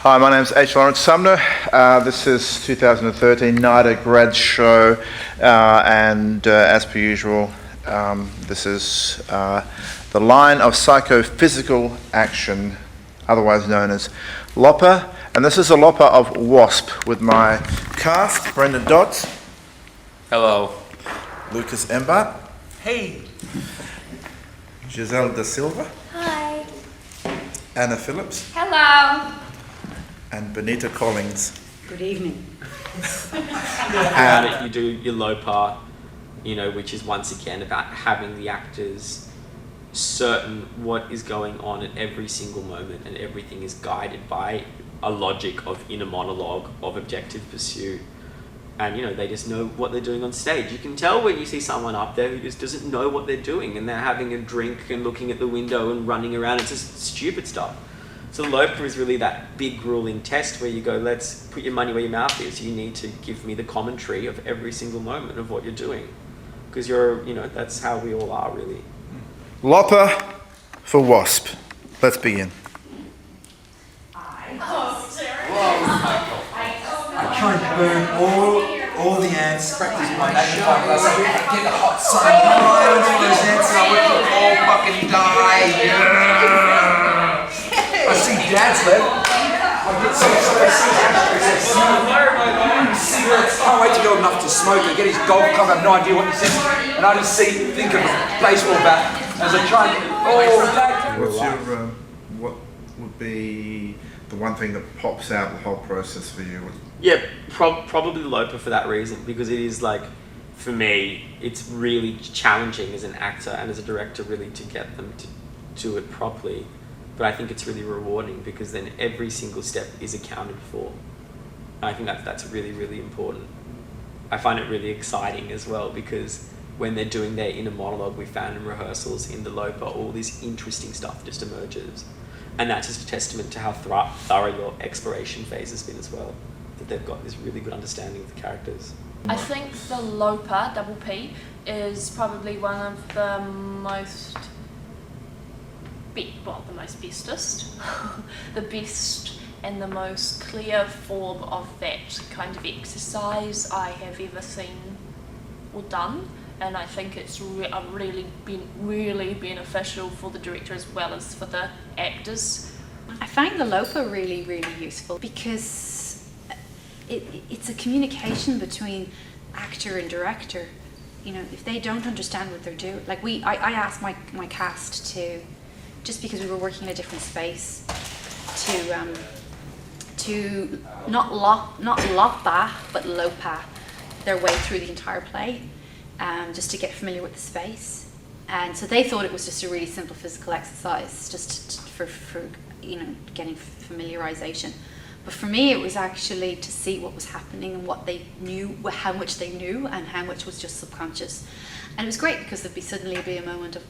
Hi, my name is H. Lawrence Sumner. This is 2013 NIDA grad show, and as per usual, this is the line of psychophysical action, otherwise known as LOPPA, and this is a LOPPA of WASP with my cast, Brendan Dodds. Hello. Lucas Embart. Hey. Giselle Da Silva. Hi. Anna Phillips. Hello. And Benita Collins. Good evening. You do your LOPA, which is once again about having the actors certain what is going on at every single moment, and everything is guided by a logic of inner monologue of objective pursuit. And they just know what they're doing on stage. You can tell when you see someone up there who just doesn't know what they're doing, and they're having a drink and looking at the window and running around. It's just stupid stuff. So LOPA is really that big grueling test where you go, let's put your money where your mouth is. You need to give me the commentary of every single moment of what you're doing. Because that's how we all are, really. LOPPA for WASP. Let's begin. I'm trying to burn all the ants, practice my shot, get the hot sun, all those ants, and I want them all fucking die. I see Dad's left. I can't wait to get old enough to smoke and get his golf club. I have no idea what he says, and I just think of a baseball bat as I try and. What would be the one thing that pops out the whole process for you? Yeah, probably LOPA for that reason, because it is for me, it's really challenging as an actor and as a director really to get them to do it properly. But I think it's really rewarding because then every single step is accounted for. And I think that's really, really important. I find it really exciting as well because when they're doing their inner monologue, we found in rehearsals in the LOPA, all this interesting stuff just emerges. And that's just a testament to how thorough your exploration phase has been as well, that they've got this really good understanding of the characters. I think the LOPA, double P, is probably one of the most bestest, the best and the most clear form of that kind of exercise I have ever seen or done. And I think it's really been really beneficial for the director as well as for the actors. I find the LOPA really, really useful because it's a communication between actor and director. If they don't understand what they're doing, I asked my cast to, just because we were working in a different space, to not LOPPA but LOPA their way through the entire play. Just to get familiar with the space, and so they thought it was just a really simple physical exercise, just for getting familiarization. But for me, it was actually to see what was happening and what they knew, how much they knew, and how much was just subconscious. And it was great because there'd suddenly be a moment of,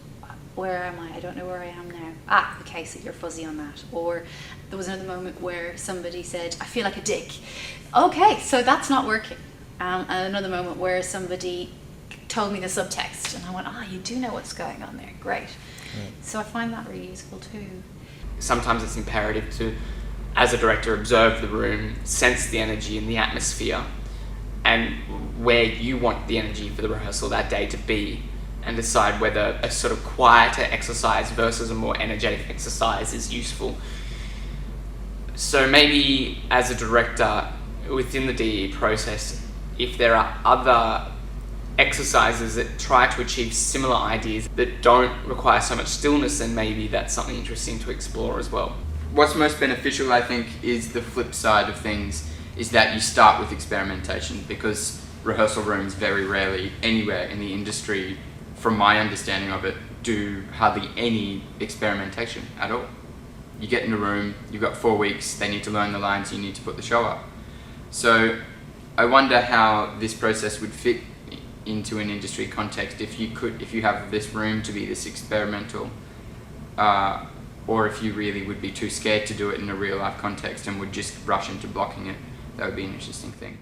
where am I? I don't know where I am now. Okay, so you're fuzzy on that. Or there was another moment where somebody said, I feel like a dick. Okay, so that's not working. And another moment where somebody told me the subtext, and I went, you do know what's going on there, great. So I find that really useful too. Sometimes it's imperative to, as a director, observe the room, sense the energy and the atmosphere, and where you want the energy for the rehearsal that day to be, and decide whether a sort of quieter exercise versus a more energetic exercise is useful. So maybe as a director, within the DE process, if there are other exercises that try to achieve similar ideas that don't require so much stillness, then maybe that's something interesting to explore as well. What's most beneficial, I think, is the flip side of things, is that you start with experimentation, because rehearsal rooms very rarely anywhere in the industry, from my understanding of it, do hardly any experimentation at all. You get in a room, you've got 4 weeks, they need to learn the lines, you need to put the show up. So I wonder how this process would fit into an industry context if you have this room to be this experimental, or if you really would be too scared to do it in a real life context and would just rush into blocking it. That would be an interesting thing.